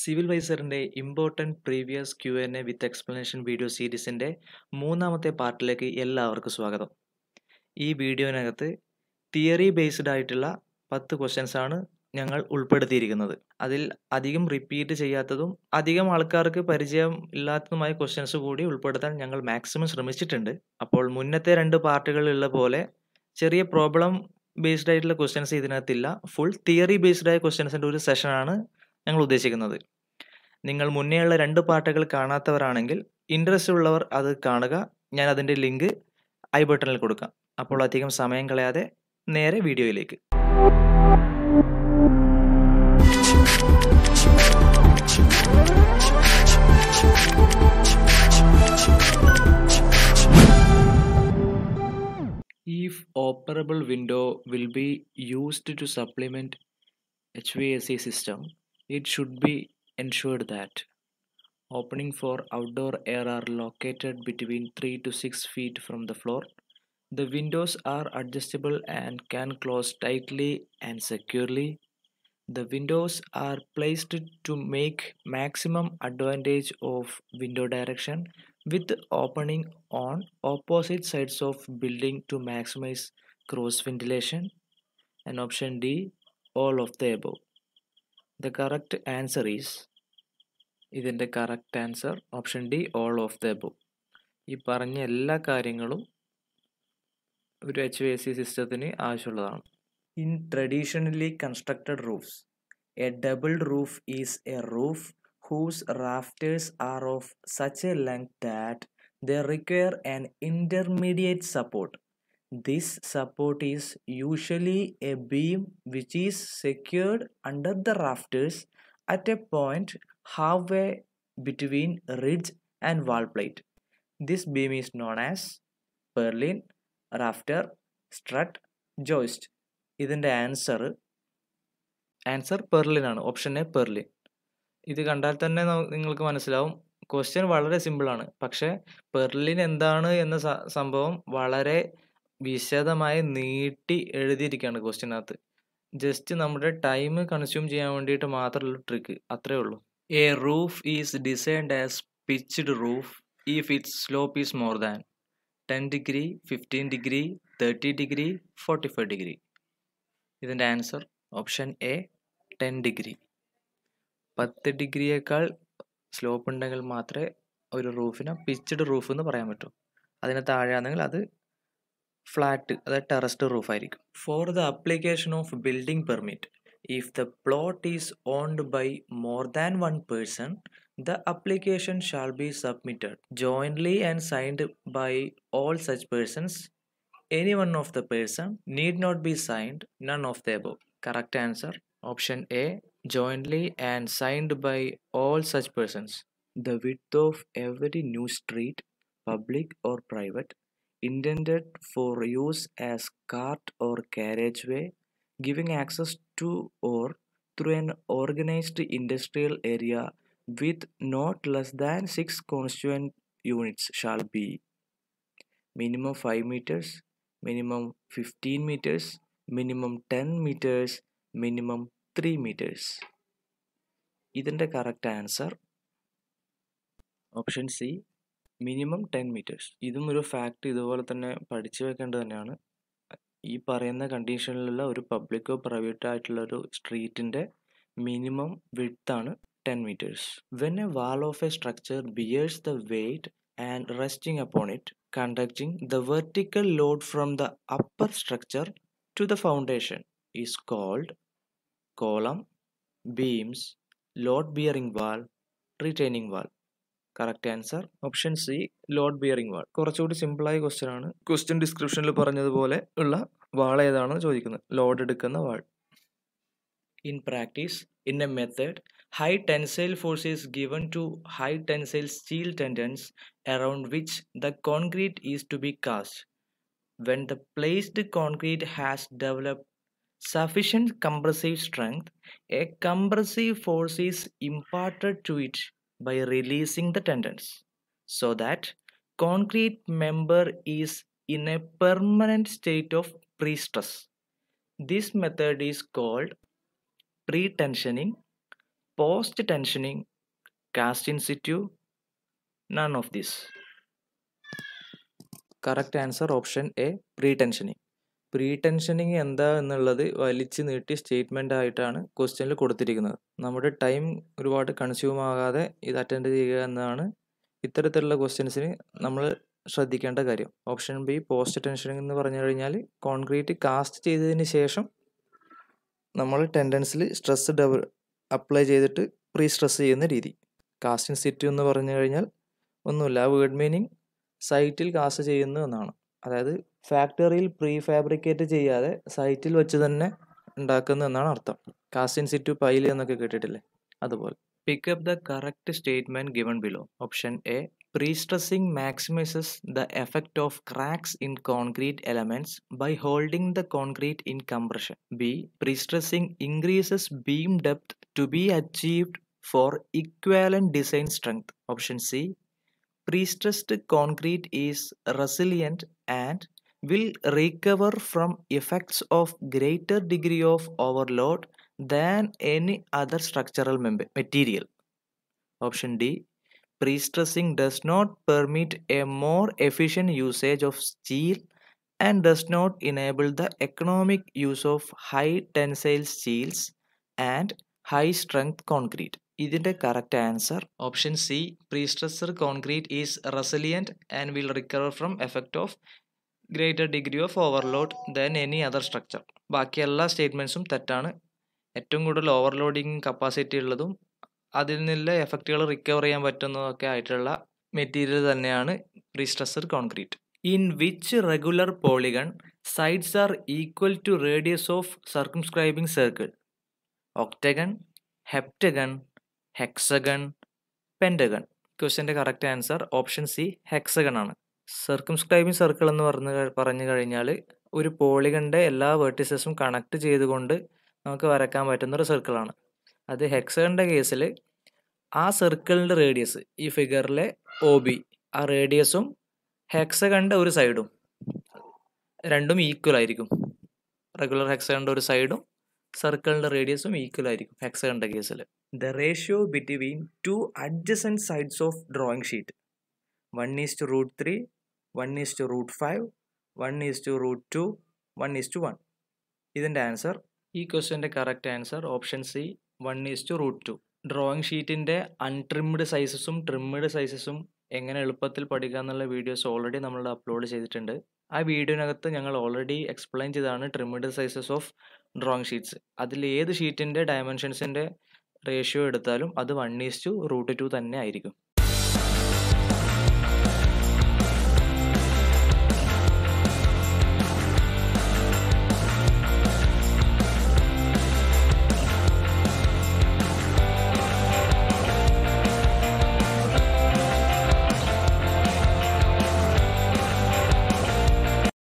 Civil വൈസറിൻ്റെ important previous Q&A with explanation video സീരീസിൻ്റെ മൂന്നാമത്തെ പാർട്ടിലേക്ക് എല്ലാവർക്കും സ്വാഗതം. ഈ വീഡിയോനകത്ത് തിയറി ബേസ്ഡ് ആയിട്ടുള്ള 10 ക്വസ്റ്റ്യൻസ് ആണ് ഞങ്ങൾ ഉൾപ്പെടുത്തിയിരിക്കുന്നത്. അതിൽ അധികം റിപ്പീറ്റ് ചെയ്യാത്തതും അധികം ആൾക്കാർക്ക് പരിചയം ഇല്ലാത്തതുമായ ക്വസ്റ്റ്യൻസ് കൂടി ഉൾപ്പെടുത്താൻ ഞങ്ങൾ മാക്സിമം ശ്രമിച്ചിട്ടുണ്ട്. അപ്പോൾ മുന്നത്തെ 2 പാർട്ടുകളിലുള്ള പോലെ ചെറിയ പ്രോബ്ലം ബേസ്ഡ് ആയിട്ടുള്ള ക്വസ്റ്റ്യൻസ് ഇതിനകത്തില്ല. ഫുൾ തിയറി ബേസ്ഡ് ആയ ക്വസ്റ്റ്യൻസിൻ്റെ ഒരു സെഷനാണ് ഞങ്ങൾ ഉദ്ദേശിക്കുന്നത്. നിങ്ങൾ മുന്നേയുള്ള 2 പാർട്ടുകൾ കാണാത്തവരാണെങ്കിൽ ഇൻട്രസ്റ്റ് ഉള്ളവർ അത് കാണുക. ഞാൻ അതിൻ്റെ ലിങ്ക് ഐ ബട്ടണിൽ കൊടുക്കാം. അപ്പോൾ അധികം സമയം കളയാതെ നേരെ വീഡിയോയിലേക്ക്. If operable window will be used to supplement HVAC system, it should be ensured that opening for outdoor air are located between 3 to 6 feet from the floor. The windows are adjustable and can close tightly and securely. The windows are placed to make maximum advantage of window direction, with opening on opposite sides of building to maximize cross ventilation. And option D, all of the above. The correct answer is ഇതിൻ്റെ correct answer option D, all of the above. ഈ പറഞ്ഞ എല്ലാ കാര്യങ്ങളും ഒരു HVAC സിസ്റ്റത്തിന് ആവശ്യമുള്ളതാണ്. In traditionally constructed roofs, a doubled roof is a roof whose rafters are of such a length that they require an intermediate support. This support is usually a beam which is secured under the rafters at a point halfway between ridge and wall plate. This beam is known as purlin, rafter, strut, joist. ഇതിൻ്റെ answer purlin ആണ്. Option A, purlin. ഇത് കണ്ടാൽ തന്നെ നിങ്ങൾക്ക് മനസ്സിലാവും, question വളരെ സിമ്പിളാണ്. പക്ഷേ പെർലിൻ എന്താണ് എന്ന സംഭവം വളരെ വിശദമായി നീട്ടി എഴുതിയിരിക്കുകയാണ് ക്വസ്റ്റ്യനകത്ത്. ജസ്റ്റ് നമ്മുടെ ടൈം കൺസ്യൂം ചെയ്യാൻ വേണ്ടിയിട്ട് മാത്രമുള്ള ട്രിക്ക്, അത്രേ ഉള്ളൂ. A roof is designed as pitched roof if its slope is more than 10 degree, 15 degree, 30 degree, 45 degree. ഇതിൻ്റെ ആൻസർ ഓപ്ഷൻ എ, 10 ഡിഗ്രി. 10 ഡിഗ്രിയേക്കാൾ സ്ലോപ്പ് ഉണ്ടെങ്കിൽ മാത്രമേ ഒരു റൂഫിനെ പിച്ച്ഡ് റൂഫ് എന്ന് പറയാൻ പറ്റൂ. അതിന് താഴെയാണെങ്കിൽ അത് ഫ്ലാറ്റ്, അതായത് ടെറസ്ഡ് റൂഫ് ആയിരിക്കും. For the application of building permit, if the plot is owned by more than 1 person, the application shall be submitted jointly and signed by all such persons. Any one of the person need not be signed, none of the above. Correct answer option A, jointly and signed by all such persons. The width of every new street, public or private, intended for use as cart or carriageway, giving access to or through an organized industrial area with not less than 6 constituent units shall be minimum 5 meters, minimum 15 meters, minimum 10 meters, minimum 3 meters. ഇതിൻ്റെ correct answer option C, minimum 10 meters. ഇതും ഒരു fact ഇതുപോലെ തന്നെ പഠിച്ചു വെക്കേണ്ടത് തന്നെയാണ്. ഈ പറയുന്ന കണ്ടീഷനിലുള്ള ഒരു പബ്ലിക്കോ പ്രൈവറ്റോ ആയിട്ടുള്ള ഒരു സ്ട്രീറ്റിൻ്റെ minimum വിഡ്ത്താണ് 10 meters. When a wall of a structure bears the weight and resting upon it, conducting the vertical load from the upper structure to the foundation is called column, beams, load bearing wall, retaining wall. Correct answer option C, load bearing wall. കുറച്ചുകൂടി സിമ്പിളായ question ആണ്. Question ഡിസ്ക്രിപ്ഷനിൽ പറഞ്ഞതുപോലെ ഉള്ള വാൾ ഏതാണെന്ന് ചോദിക്കുന്നത്, load എടുക്കുന്ന wall. In practice, in a method, high tensile force is given to high tensile steel tendons around which the concrete is to be cast. When the placed concrete has developed sufficient compressive strength, a compressive force is imparted to it by releasing the tendons, so that concrete member is in a permanent state of pre-stress. This method is called pre-tensioning, post tensioning, cast in situ, none of this. Correct answer option A, pre tensioning. Pre tensioning എന്താ എന്നുള്ളത് വലിച്ചു നീട്ടി statement ആയിട്ടാണ് ക്വസ്റ്റ്യനിൽ കൊടുത്തിരിക്കുന്നത്. നമ്മുടെ time ഒരുപാട് consume ആകാതെ ഇത് അറ്റൻഡ് ചെയ്യുക എന്നതാണ് ഇത്തരത്തിലുള്ള ക്വസ്റ്റ്യൻസിന് നമ്മൾ ശ്രദ്ധിക്കേണ്ട കാര്യം. ഓപ്ഷൻ ബി, പോസ്റ്റ് ടെൻഷനിങ് എന്ന് പറഞ്ഞു കഴിഞ്ഞാൽ കോൺക്രീറ്റ് കാസ്റ്റ് ചെയ്തതിന് ശേഷം നമ്മൾ ടെൻഡൻസിൽ സ്ട്രെസ് അപ്ലൈ ചെയ്തിട്ട് പ്രീ സ്ട്രെസ് ചെയ്യുന്ന രീതി. കാസ്റ്റ് ഇൻ സിറ്റു എന്ന് പറഞ്ഞു കഴിഞ്ഞാൽ ഒന്നുമില്ല, ആ വേർഡ് മീനിങ് സൈറ്റിൽ കാസ്റ്റ് ചെയ്യുന്നു എന്നാണ്. അതായത് ഫാക്ടറിയിൽ പ്രീ ഫാബ്രിക്കേറ്റ് ചെയ്യാതെ സൈറ്റിൽ വെച്ച് തന്നെ ഉണ്ടാക്കുന്നു എന്നാണ് അർത്ഥം. കാസ്റ്റ് ഇൻ സിറ്റു പൈൽ എന്നൊക്കെ കേട്ടിട്ടില്ലേ, അതുപോലെ. Pick up the correct statement given below. Option A, pre-stressing maximizes the effect of cracks in concrete elements by holding the concrete in compression. B, pre-stressing increases beam depth to be achieved for equivalent design strength. Option C, pre-stressed concrete is resilient and will recover from effects of greater degree of overload than any other structural material. Option D, pre-stressing does not permit a more efficient usage of steel and does not enable the economic use of high tensile steels and high strength concrete. ഇതിൻ്റെ correct answer option C, prestressed concrete is resilient and will recover from effect of greater degree of overload than any other structure. ബാക്കി എല്ലാ സ്റ്റേറ്റ്മെൻറ്റ്സും തെറ്റാണ്. ഏറ്റവും കൂടുതൽ overloading capacity ഉള്ളതും അതിൽ നിന്നുള്ള എഫക്റ്റുകൾ recover ചെയ്യാൻ പറ്റുന്നതൊക്കെ ആയിട്ടുള്ള മെറ്റീരിയൽ തന്നെയാണ് prestressed concrete. In which regular polygon sides are equal to radius of circumscribing circle? Octagon, heptagon, hexagon, pentagon. ക്വസ്റ്റ്യൻ്റെ correct answer option C, hexagon ആണ്. സർക്കംസ്ക്രൈബിംഗ് സർക്കിൾ എന്ന് പറഞ്ഞു കഴിഞ്ഞാൽ ഒരു പോളിഗണിൻ്റെ എല്ലാ വെർട്ടിസസും കണക്ട് ചെയ്തുകൊണ്ട് നമുക്ക് വരയ്ക്കാൻ പറ്റുന്നൊരു സർക്കിളാണ്. അത് ഹെക്സഗണിൻ്റെ കേസിൽ ആ സർക്കിളിൻ്റെ റേഡിയസ്, ഈ ഫിഗറിലെ OB, ആ റേഡിയസും ഹെക്സഗണിൻ്റെ ഒരു സൈഡും രണ്ടും ഈക്വൽ ആയിരിക്കും. റെഗുലർ ഹെക്സഗണിൻ്റെ ഒരു സൈഡും സർക്കിളിൻ്റെ റേഡിയസും ഈക്വൽ ആയിരിക്കും ഹെക്സഗണിൻ്റെ കേസിൽ. The ratio between two adjacent sides of drawing sheet 1:√3, 1:√5, 1:√2, 1:1. ഇതിൻ്റെ ആൻസർ, ഈ ക്വസ്റ്റ്യൻ്റെ correct answer option C, 1:√2. Drawing ഷീറ്റിൻ്റെ അൺട്രിംഡ് സൈസസും ട്രിംഡ് സൈസസും എങ്ങനെ എളുപ്പത്തിൽ പഠിക്കുക എന്നുള്ള വീഡിയോസ് ഓൾറെഡി നമ്മൾ അപ്ലോഡ് ചെയ്തിട്ടുണ്ട്. ആ വീഡിയോനകത്ത് ഞങ്ങൾ ഓൾറെഡി എക്സ്പ്ലെയിൻ ചെയ്തതാണ് trimmed sizes of drawing sheets. അതിൽ ഏത് ഷീറ്റിൻ്റെ ഡയമെൻഷൻസിൻ്റെ റേഷ്യോ എടുത്താലും അത് 1:√2 തന്നെ ആയിരിക്കും.